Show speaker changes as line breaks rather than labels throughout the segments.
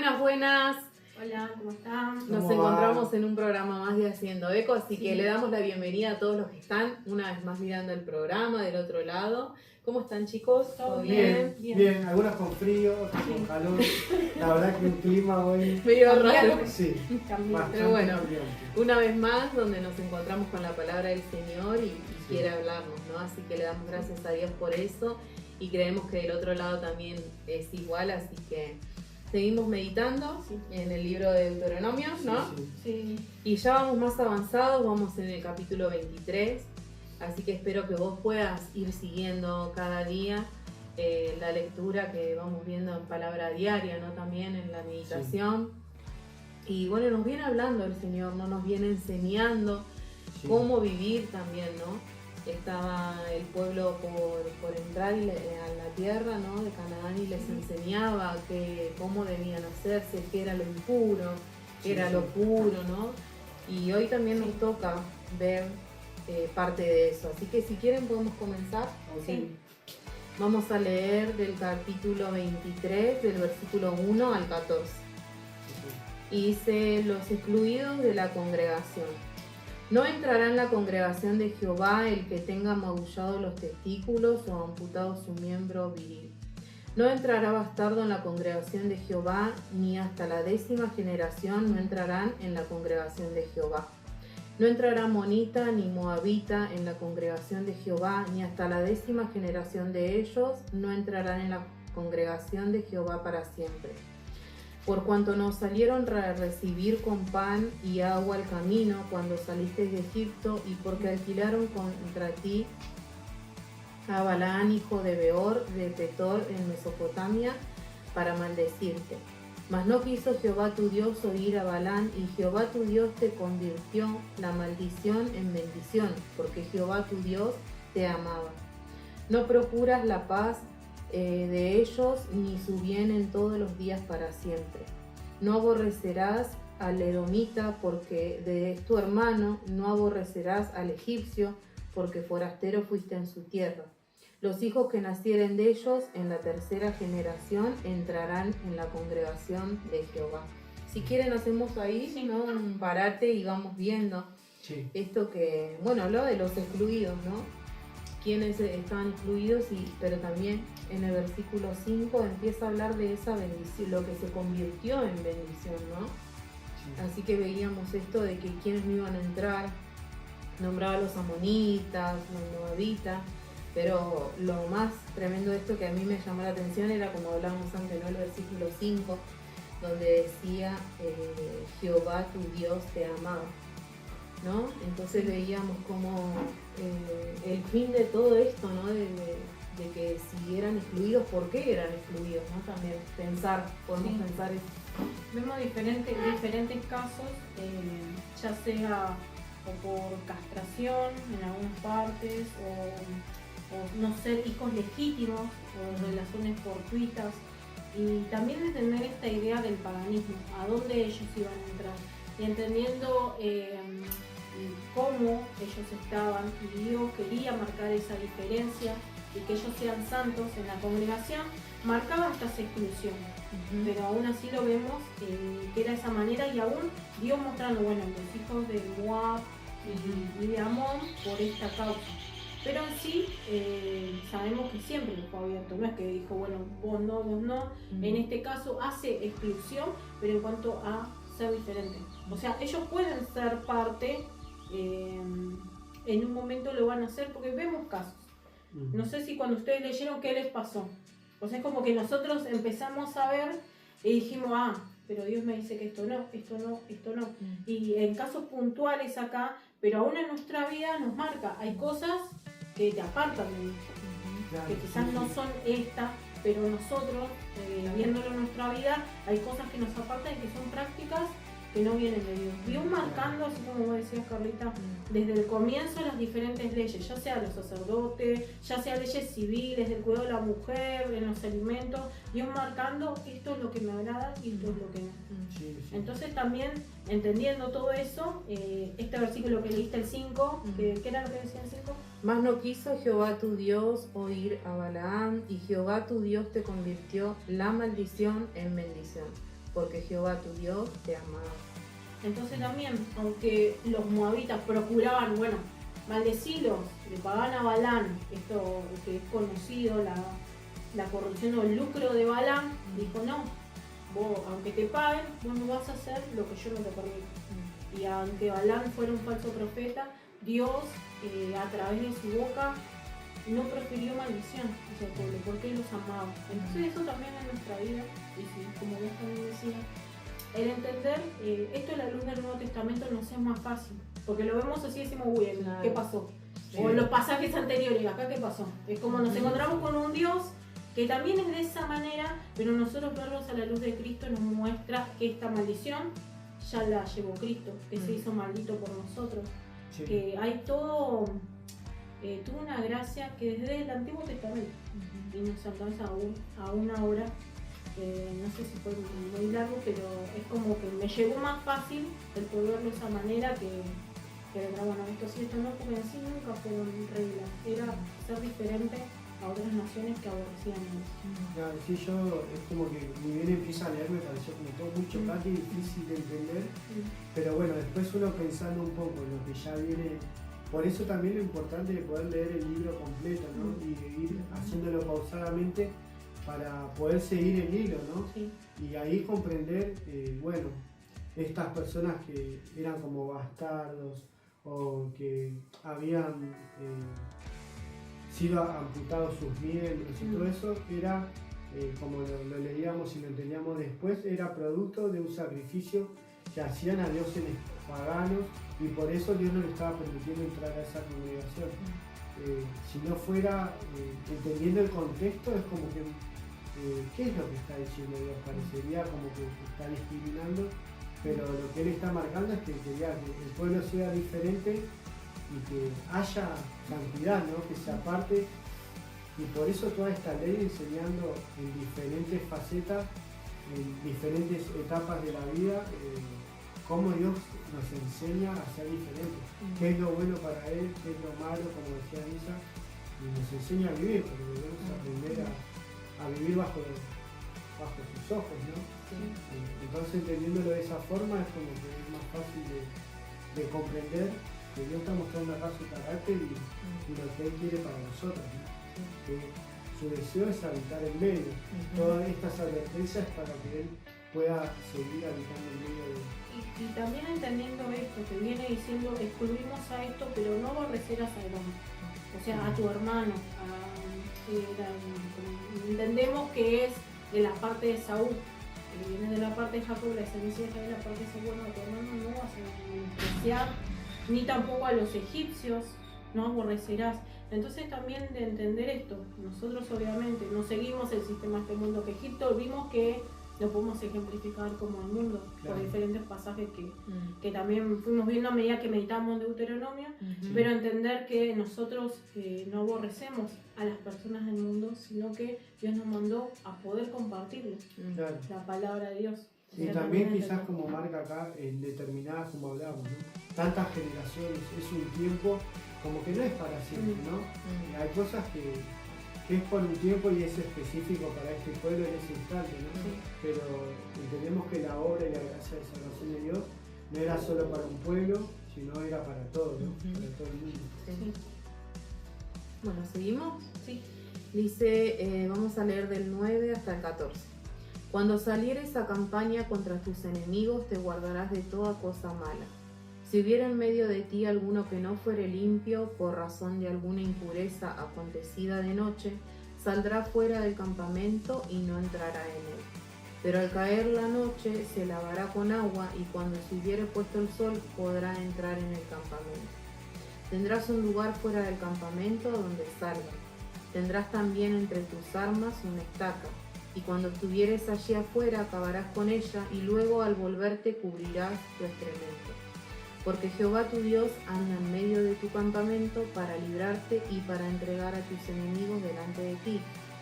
Buenas, buenas.
Hola, ¿cómo están?
Nos encontramos en un programa más de Haciendo Eco, así que le damos la bienvenida a todos los que están una vez más mirando el programa del otro lado. ¿Cómo están, chicos?
¿Todo
Bien, bien, algunas con frío, otras con calor. La verdad que un clima hoy
Medio raro.
sí, bastante
Pero bueno,
cambiante.
una vez más donde nos encontramos con la palabra del Señor y quiere hablarnos, ¿no? Así que le damos gracias a Dios por eso y creemos que del otro lado también es igual, así que seguimos meditando en el libro de Deuteronomio, ¿no?
Sí.
Y ya vamos más avanzados, vamos en el capítulo 23, así que espero que vos puedas ir siguiendo cada día la lectura que vamos viendo en palabra diaria, ¿no? También en la meditación. Y bueno, nos viene hablando el Señor, ¿no? Nos viene enseñando cómo vivir también, ¿no? Estaba el pueblo por entrar a la tierra, ¿no? De Canaán y les enseñaba cómo debían hacerse, qué era lo impuro, qué era lo puro, ¿no? Y hoy también nos toca ver parte de eso. Así que si quieren podemos comenzar.
Sí.
Vamos a leer del capítulo 23, del versículo 1 al 14. Y dice: los excluidos de la congregación. No entrará en la congregación de Jehová el que tenga magullado los testículos o amputado su miembro viril. No entrará bastardo en la congregación de Jehová, ni hasta la 10ª generación no entrarán en la congregación de Jehová. No entrará monita ni moabita en la congregación de Jehová, ni hasta la 10ª generación de ellos no entrarán en la congregación de Jehová para siempre. Por cuanto nos salieron a recibir con pan y agua al camino cuando saliste de Egipto, y porque alquilaron contra ti a Balaán, hijo de Beor, de Petor, en Mesopotamia, para maldecirte. Mas no quiso Jehová tu Dios oír a Balaán, y Jehová tu Dios te convirtió la maldición en bendición, porque Jehová tu Dios te amaba. No procuras la paz de ellos, ni su bien en todos los días para siempre. No aborrecerás al edomita, porque es tu hermano. No aborrecerás al egipcio, porque forastero fuiste en su tierra. Los hijos que nacieren de ellos en la 3ª generación entrarán en la congregación de Jehová. Si quieren hacemos ahí, ¿no? Un parate y vamos viendo esto que, bueno, hablaba de los excluidos, ¿no? Quienes estaban excluidos, pero también en el versículo 5 empieza a hablar de esa bendición, lo que se convirtió en bendición, ¿no? Así que veíamos esto de que quienes no iban a entrar, nombraba a los amonitas, los moabitas, pero lo más tremendo de esto que a mí me llamó la atención era, como hablábamos antes, ¿no? El versículo 5, donde decía Jehová tu Dios te amaba, ¿no? Entonces veíamos como el fin de todo esto, ¿no? De que si eran excluidos, ¿por qué eran excluidos? ¿No? También podemos pensar eso.
Vemos diferentes casos, ya sea o por castración en algunas partes, o no ser hijos legítimos, o relaciones fortuitas, y también entender esta idea del paganismo, a dónde ellos iban a entrar, y entendiendo cómo ellos estaban, y Dios quería marcar esa diferencia y que ellos sean santos en la congregación, marcaba estas exclusiones. Pero aún así lo vemos que era de esa manera, y aún Dios mostrando, bueno, los hijos de Moab y de Amón por esta causa. Pero en sí sabemos que siempre lo fue abierto, no es que dijo, bueno, vos no. En este caso hace exclusión, pero en cuanto a ser diferente. O sea, ellos pueden ser parte, en un momento lo van a hacer, porque vemos casos. No sé si cuando ustedes leyeron, ¿qué les pasó? O sea, es como que nosotros empezamos a ver y dijimos, pero Dios me dice que esto no. Y en casos puntuales acá, pero aún en nuestra vida nos marca, hay cosas que te apartan de Dios, que quizás no son estas, pero nosotros, viéndolo en nuestra vida, hay cosas que nos apartan y que son prácticas que no vienen de Dios. Dios marcando, así como vos decías, Carlita, desde el comienzo las diferentes leyes, ya sea los sacerdotes, ya sea leyes civiles, del cuidado de la mujer, en los alimentos, Dios marcando, esto es lo que me agrada y esto es lo que no. Entonces también, entendiendo todo eso, este versículo que leíste, el 5, ¿qué era lo que decía el 5?
Mas no quiso Jehová tu Dios oír a Balaam, y Jehová tu Dios te convirtió la maldición en bendición. porque Jehová tu Dios te amaba.
Entonces también, aunque los moabitas procuraban, bueno, maldecirlos, le pagaban a Balán, esto que es conocido, la corrupción o el lucro de Balán, dijo no, vos aunque te paguen, vos no vas a hacer lo que yo no te permito. Y aunque Balán fuera un falso profeta, Dios a través de su boca no prefirió maldición hacia el pueblo, porque Él los amaba. Entonces eso también en nuestra vida, y si, como vos también decías, el entender esto a la luz del Nuevo Testamento nos es más fácil, porque lo vemos así y decimos, uy, ¿qué pasó?
Sí.
O en los pasajes anteriores, acá qué pasó. Es como nos encontramos con un Dios que también es de esa manera, pero nosotros verlos a la luz de Cristo nos muestra que esta maldición ya la llevó Cristo, que se hizo maldito por nosotros.
Sí.
Que hay todo, tuvo una gracia que desde el Antiguo Testamento y nos alcanza a una hora. No sé si fue muy largo, pero es como que me llegó más fácil el poder verlo de esa manera que de bueno, esto sí, esto no, porque en sí nunca fueron reglas, era ser diferente a otras naciones que aborrecían a Dios.
Claro, sí, yo es como que ni bien empieza a leer me pareció como todo muy chocante y difícil de entender, pero bueno, después uno pensando un poco en lo que ya viene, por eso también lo importante de poder leer el libro completo, ¿no? Y de ir haciéndolo pausadamente para poder seguir el hilo, ¿no?
Sí.
Y ahí comprender, bueno, estas personas que eran como bastardos o que habían sido amputados sus miembros y todo eso, era, como lo leíamos y lo entendíamos después, era producto de un sacrificio que hacían a dioses paganos y por eso Dios no le estaba permitiendo entrar a esa congregación. Si no fuera, entendiendo el contexto, es como que ¿qué es lo que está diciendo Dios? Parecería como que está discriminando, pero lo que Él está marcando es que quería que el pueblo sea diferente y que haya santidad, ¿no? Que se aparte, y por eso toda esta ley enseñando en diferentes facetas, en diferentes etapas de la vida, cómo Dios nos enseña a ser diferentes, qué es lo bueno para Él, qué es lo malo, como decía Lisa, y nos enseña a vivir, porque debemos aprender a vivir bajo sus ojos, ¿no?
Sí.
Entonces, entendiéndolo de esa forma, es como que es más fácil de comprender que Dios está mostrando acá su carácter y lo que Él quiere para nosotros, ¿no? Que su deseo es habitar en medio. Todas estas advertencias para que Él pueda seguir habitando en medio de...
Y también entendiendo esto, que viene diciendo, excluimos a esto, pero no aborrecerás a Edom. O sea, a tu hermano, entendemos que es de la parte de Saúl, que viene de la parte de Jacob, la descendencia de Israel, la parte de Saúl, bueno, a tu hermano no vas a despreciar, ni tampoco a los egipcios, no aborrecerás. Entonces también de entender esto, nosotros obviamente no seguimos el sistema de este mundo que Egipto, vimos que lo podemos ejemplificar como el mundo,
claro,
por diferentes pasajes que también fuimos viendo a medida que meditamos Deuteronomio, pero entender que nosotros no aborrecemos a las personas del mundo, sino que Dios nos mandó a poder compartirlo,
Claro.
la palabra de Dios. O
Y
sea,
también quizás
entender.
como marca acá, en determinadas, como hablamos, ¿no? Tantas generaciones, es un tiempo como que no es para siempre, ¿no? Hay cosas que es por un tiempo y es específico para este pueblo en ese instante, ¿no?
Sí.
Pero entendemos que la obra y la gracia de salvación de Dios no era solo para un pueblo, sino era para todos, ¿no? Para todo el mundo.
Sí. Bueno, ¿seguimos?
Sí.
Dice, vamos a leer del 9 hasta el 14. Cuando salieres a campaña contra tus enemigos, te guardarás de toda cosa mala. Si hubiera en medio de ti alguno que no fuere limpio por razón de alguna impureza acontecida de noche, saldrá fuera del campamento y no entrará en él. Pero al caer la noche se lavará con agua y cuando se hubiere puesto el sol podrá entrar en el campamento. Tendrás un lugar fuera del campamento donde salga. Tendrás también entre tus armas una estaca, y cuando estuvieres allí afuera acabarás con ella y luego al volverte cubrirás tu excremento. Porque Jehová tu Dios anda en medio de tu campamento para librarte y para entregar a tus enemigos delante de ti.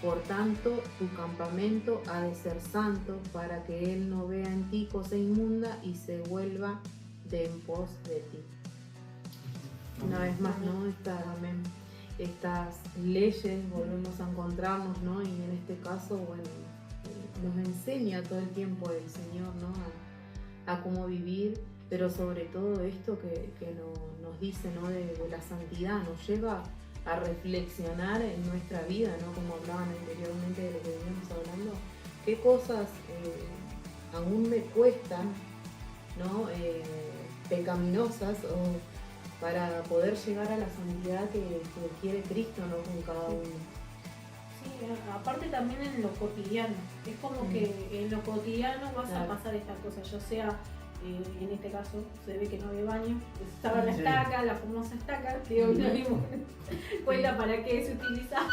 Por tanto, tu campamento ha de ser santo para que Él no vea en ti cosa inmunda y se vuelva de en pos de ti. Una vez más, ¿no? Estas leyes volvemos a encontrarnos, ¿no? Y en este caso, bueno, nos enseña todo el tiempo el Señor, ¿no? A cómo vivir, pero sobre todo esto que nos dice, ¿no? de la santidad, nos lleva a reflexionar en nuestra vida, ¿no? Como hablaban anteriormente de lo que veníamos hablando, qué cosas aún me cuestan, ¿no? Pecaminosas, o para poder llegar a la santidad que quiere Cristo, ¿no? Con cada uno.
Sí, aparte también en lo cotidiano, es como que en lo cotidiano vas a pasar estas cosas, ya sea, en este caso se ve que no había baño, estaba la estaca, la famosa estaca, que hoy no dimos cuenta para qué se utilizaba.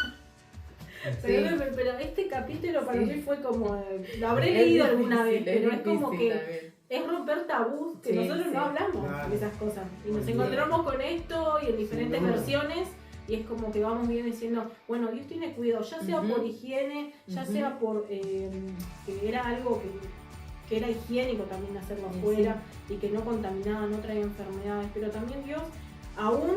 Pero este capítulo para mí fue como, lo habré leído alguna vez, pero es como que también es romper tabús, que nosotros no hablamos de esas cosas. Y nos encontramos con esto y en diferentes versiones, y es como que vamos bien diciendo, bueno, Dios tiene cuidado, ya sea por higiene, ya sea por que era algo que era higiénico también hacerlo afuera y que no contaminaba, no traía enfermedades, pero también Dios, aún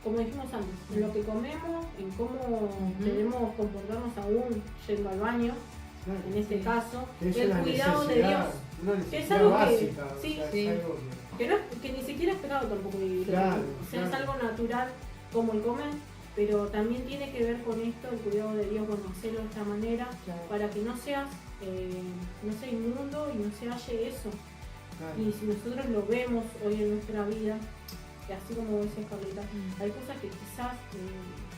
como dijimos antes, en lo que comemos, en cómo debemos comportarnos aún yendo al baño, en este caso, el cuidado de Dios, que es algo básica, que ni siquiera es pecado tampoco vivirlo, es algo natural como el comer, pero también tiene que ver con esto, el cuidado de Dios, bueno, hacerlo de esta manera, para que no seas inmundo y no se halle eso. Y si nosotros lo vemos hoy en nuestra vida, así como dice Carlita, hay cosas que quizás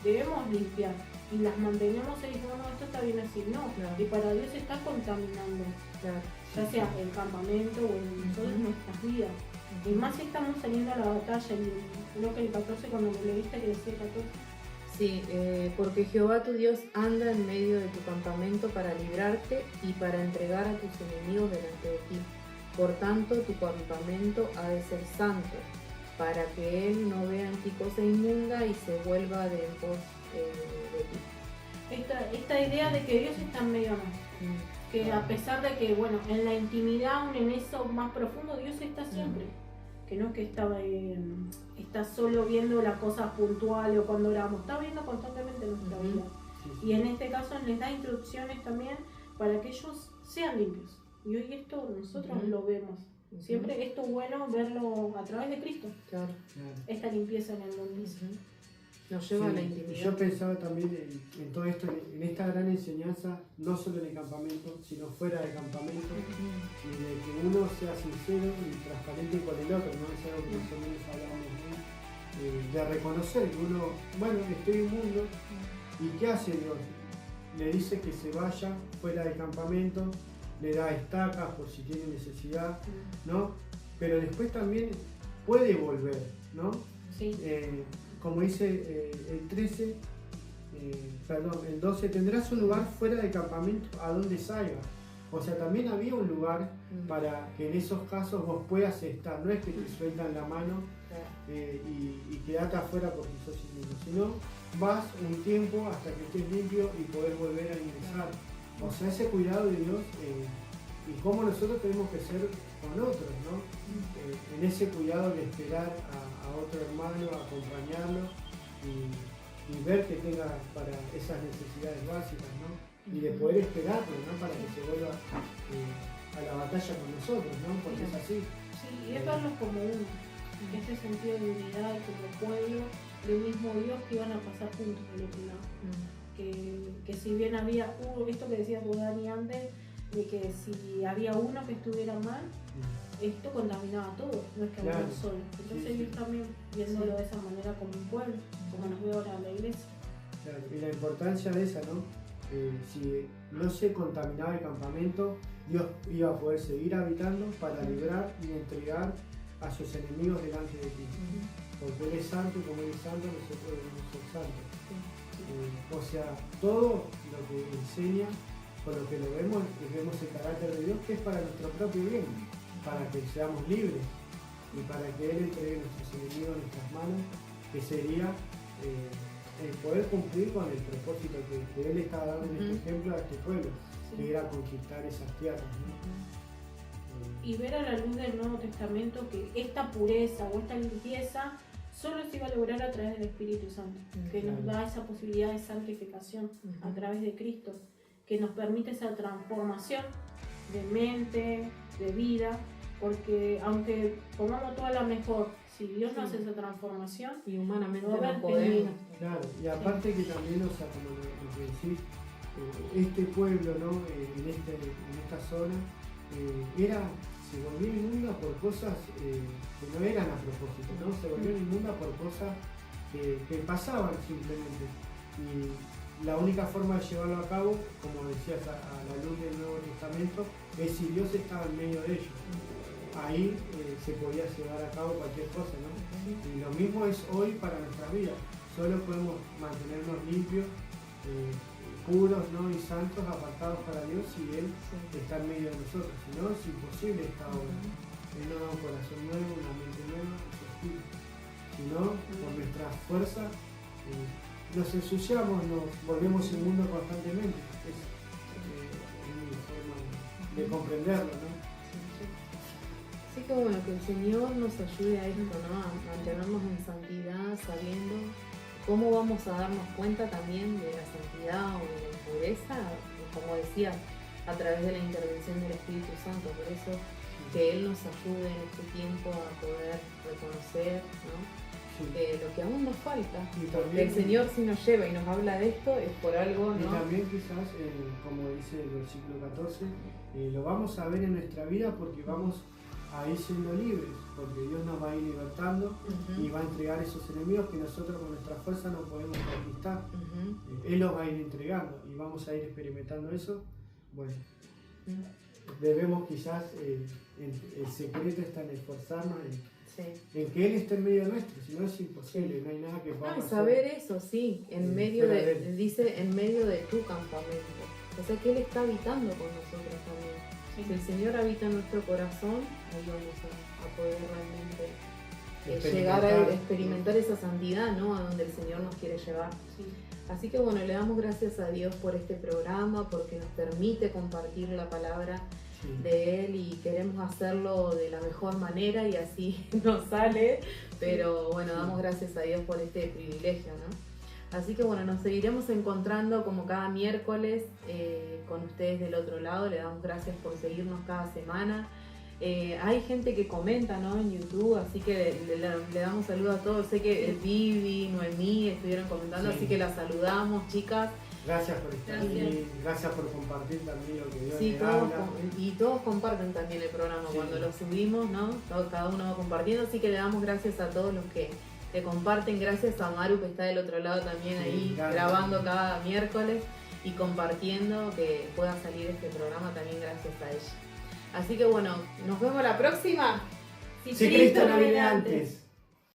debemos limpiar y las mantenemos y decimos, no, esto está bien así, no, y para Dios está contaminando, ya sea el campamento o en todas nuestras vidas. Y más si estamos saliendo a la batalla, y creo que el 14, cuando me leíste que decía 14.
Sí, porque Jehová tu Dios anda en medio de tu campamento para librarte y para entregar a tus enemigos delante de ti. Por tanto, tu campamento ha de ser santo, para que Él no vea en ti cosa inmunda y se vuelva de en pos de ti.
Esta idea de que Dios está en medio de nosotros. Que a pesar de que, bueno, en la intimidad, aún en eso más profundo, Dios está siempre. Que no es que está solo viendo las cosas puntuales o cuando oramos, está viendo constantemente nuestra vida. Y en este caso les da instrucciones también para que ellos sean limpios. Y hoy esto nosotros lo vemos. Siempre esto es bueno verlo a través de Cristo. Esta limpieza en el mundo.
Nos lleva a la intimidad.
Yo pensaba también en todo esto, en esta gran enseñanza, no solo en el campamento, sino fuera del campamento, y de que uno sea sincero y transparente con el otro, no es algo que más o menos hablábamos de reconocer que uno, bueno, estoy inmundo, ¿y qué hace Dios? Le dice que se vaya fuera del campamento, le da estacas por si tiene necesidad, ¿no? Pero después también puede volver, ¿no?
Sí.
Como dice el 13, el 12, tendrás un lugar fuera del campamento a donde salgas. O sea, también había un lugar para que en esos casos vos puedas estar. No es que te sueltan la mano y quedate afuera porque sos inmundo, sino vas un tiempo hasta que estés limpio y poder volver a ingresar. O sea, ese cuidado de Dios y cómo nosotros tenemos que ser con otros, ¿no? En ese cuidado de esperar a otro hermano, acompañarlo y ver que tenga para esas necesidades básicas, ¿no? Y de poder esperarlo, ¿no? Para que se vuelva a la batalla con nosotros, ¿no? Porque es así.
Sí, y es verlos como uno, ese sentido de unidad como pueblo del mismo Dios que iban a pasar juntos del otro lado. Que si bien había esto que decía Dani antes, de que si había uno que estuviera mal, esto contaminaba a todos, no es que había uno solo. Entonces Dios también viéndolo de esa manera como un pueblo, como nos ve ahora la iglesia.
Claro, y la importancia de esa, ¿no? Si no se contaminaba el campamento, Dios iba a poder seguir habitando para librar y entregar a sus enemigos delante de ti. Porque Él es santo y como Él es santo, nosotros debemos ser santos. O sea, todo lo que enseña, con lo que lo vemos el carácter de Dios, que es para nuestro propio bien, para que seamos libres y para que Él entregue a nuestros enemigos en nuestras manos, que sería el poder cumplir con el propósito que Él estaba dando en este ejemplo a este pueblo, que era conquistar esas tierras, ¿no?
Y ver a la luz del Nuevo Testamento que esta pureza o esta limpieza solo se iba a lograr a través del Espíritu Santo, que nos da esa posibilidad de santificación a través de Cristo. que nos permite esa transformación de mente, de vida, porque aunque pongamos toda la mejor, si Dios no hace esa transformación,
Y humanamente
no va a haber
no podemos.
peligro.
Claro, y aparte que también, o sea, como lo que decís, este pueblo, ¿no? En esta zona, se volvió inmunda por cosas que no eran a propósito, ¿no? Se volvió inmunda por cosas que pasaban simplemente. Y la única forma de llevarlo a cabo, como decías, a la luz del Nuevo Testamento, es si Dios estaba en medio de ellos. Ahí se podía llevar a cabo cualquier cosa, ¿no? Y lo mismo es hoy para nuestras vidas. Solo podemos mantenernos limpios, puros, ¿no? Y santos, apartados para Dios si Él está en medio de nosotros. Si no, es imposible esta obra. Él nos da un corazón nuevo, una mente nueva, un espíritu. Si no, por nuestra fuerza, nos ensuciamos, nos volvemos inmundos constantemente. Es mi forma de comprenderlo, ¿no?
Así que bueno, que el Señor nos ayude a esto, ¿no? A mantenernos en santidad, sabiendo cómo vamos a darnos cuenta también de la santidad o de la impureza, como decía, a través de la intervención del Espíritu Santo. Por eso que Él nos ayude en este tiempo a poder reconocer, ¿no? Lo que aún nos falta.
Y
Porque
también,
el Señor si nos lleva y nos habla de esto es por algo,
y
¿no?
también quizás, como dice el versículo 14, lo vamos a ver en nuestra vida porque vamos a ir siendo libres, porque Dios nos va a ir libertando y va a entregar esos enemigos que nosotros con nuestra fuerza no podemos conquistar. Él los va a ir entregando y vamos a ir experimentando eso. Bueno, debemos quizás, el secreto está en esforzarnos, en que Él esté en medio nuestro, si no es imposible, no hay nada que podamos hacer.
Saber eso, sí, en medio dice en medio de tu campamento. O sea que Él está habitando con nosotros también. Si el Señor habita en nuestro corazón, ahí vamos a poder realmente llegar a experimentar esa santidad, ¿no? A donde el Señor nos quiere llevar. Así que bueno, le damos gracias a Dios por este programa, porque nos permite compartir la palabra de Él y queremos hacerlo de la mejor manera y así nos sale, pero bueno, damos gracias a Dios por este privilegio, ¿no? Así que bueno, nos seguiremos encontrando como cada miércoles con ustedes del otro lado. Le damos gracias por seguirnos cada semana. Hay gente que comenta, ¿no? En YouTube, así que le damos saludos a todos. Sé que Vivi, Noemí estuvieron comentando, así que las saludamos, chicas.
Gracias por estar aquí, gracias por compartir también lo que Dios
le
habla.
Y todos comparten también el programa cuando lo subimos, ¿no? Cada uno va compartiendo, así que le damos gracias a todos los que comparten. Gracias a Maru que está del otro lado también ahí grabando cada miércoles y compartiendo que pueda salir este programa, también gracias a ella. Así que bueno, nos vemos la próxima.
Si Cristo no viene antes.